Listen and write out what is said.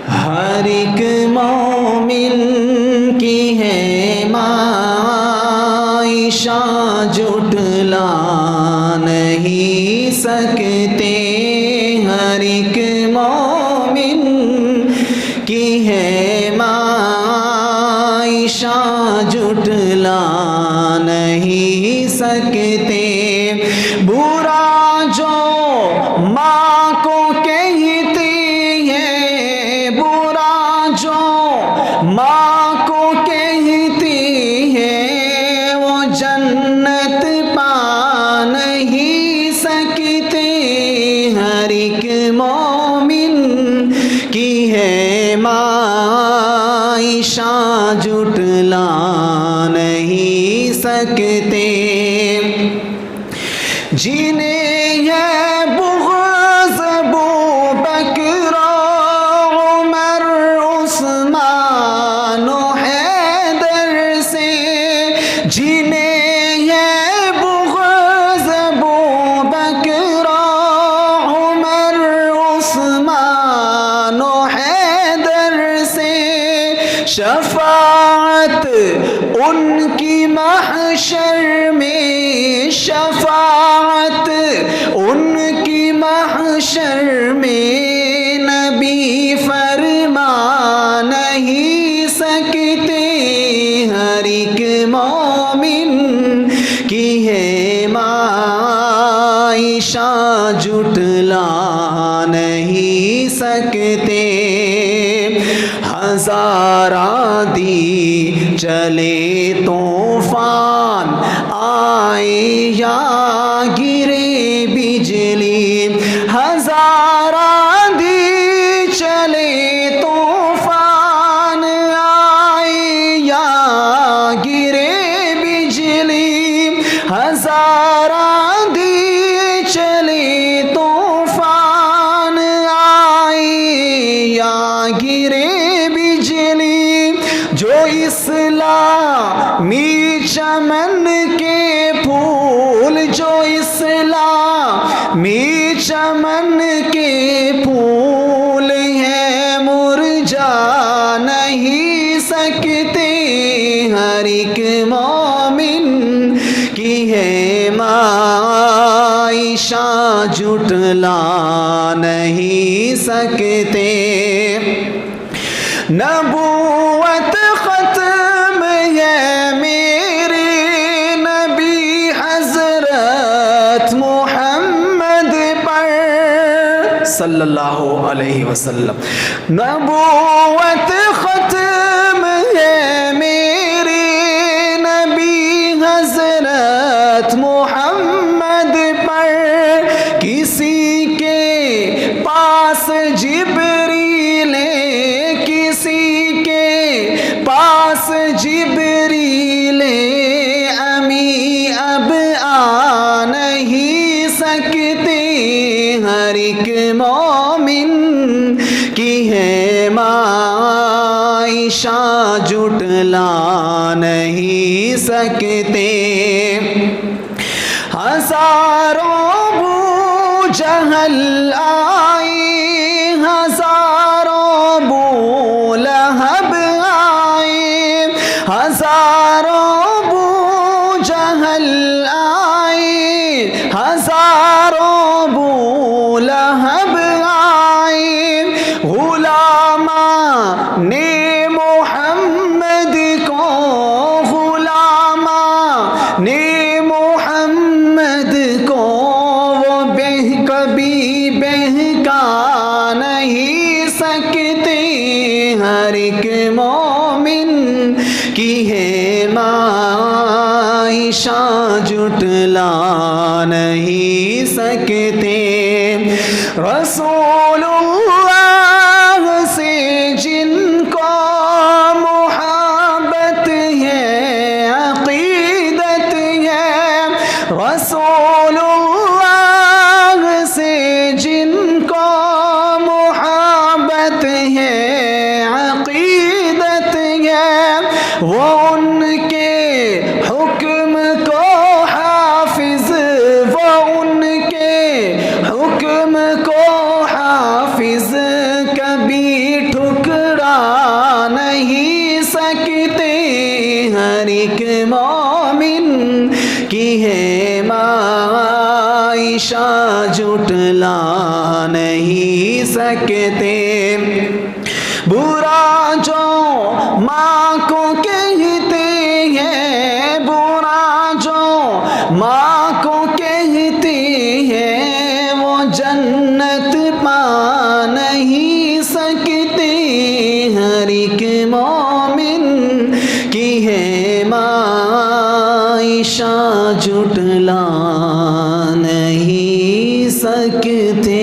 हर एक मोमिन की है माइशा जुटला नहीं सकते। हर एक मोमिन की है माइशा जुटला नहीं सकते। बुरा जो माँ को कहती है, बुरा जो माँ को कहती है, वो जन्नत पा नहीं सकते। हर एक मोमिन की है माइशा जुटला नहीं सकते। जिन्हें है बुग़्ज़ अबू बकर उमर उस्मान हैदर से, जिन्हें है बुग़्ज़ अबू बकर उमर उस्मान हैदर से, शफ़ाअत उनकी महशर में, शफ़ाअत उनकी महशर में नबी फरमा नहीं सकते। हर एक मोमिन की है माइशा जुटला नहीं सकते। हज़ारा दी चले तूफान आए या गिरे बिजली, हज़ारा दी चले तूफान आए या गिरे बिजली, हज़ारा दी चले तूफान आए या गिरे बिजली। जो इस्लामी चमन के फूल, जो इस्लामी चमन के फूल हैं, मुरझा नहीं सकते। हर एक मोमिन की है माइशा जुटला नहीं सकते। नबूवत ख़त्म है मेरे नबी हज़रत मोहम्मद पर सल्लल्लाहु अलैहि वसल्लम। नबूवत ख़त्म है मेरे नबी हज़रत मोहम्मद पर। किसी के पास जिब्रील, किसी के पास जिब्रील अमी अब आ नहीं सकते। हर एक मोमिन की है माइशा जुटला नहीं सकते। हज़ारों बू जहल आए, हज़ारों बू लहब आए, हज़ारों बू जहल आए, हज़ारों बू लहब आए। गुलामा ने मोहम्मद को, गुलामा ने मोहम्मद को वो कभी बहका नहीं सकते। हर एक मोमिन की है माइशा जुटला नहीं सकते। रसूलुल्लाह से जिनको मोहब्बत है, अक़ीदत है, रसूलुल्लाह से जिनको मोहब्बत है, अक़ीदत है, वो उनके हुक्म को हाफिज, वो आयशा जुटला नहीं सकते। बुरा जो माँ को कहते हैं, बुरा जो माँ को कहते हैं, वो जन्नत पा नहीं सकते। हर एक मोमिन की है माँ, आयशा जुटला नहीं सकते।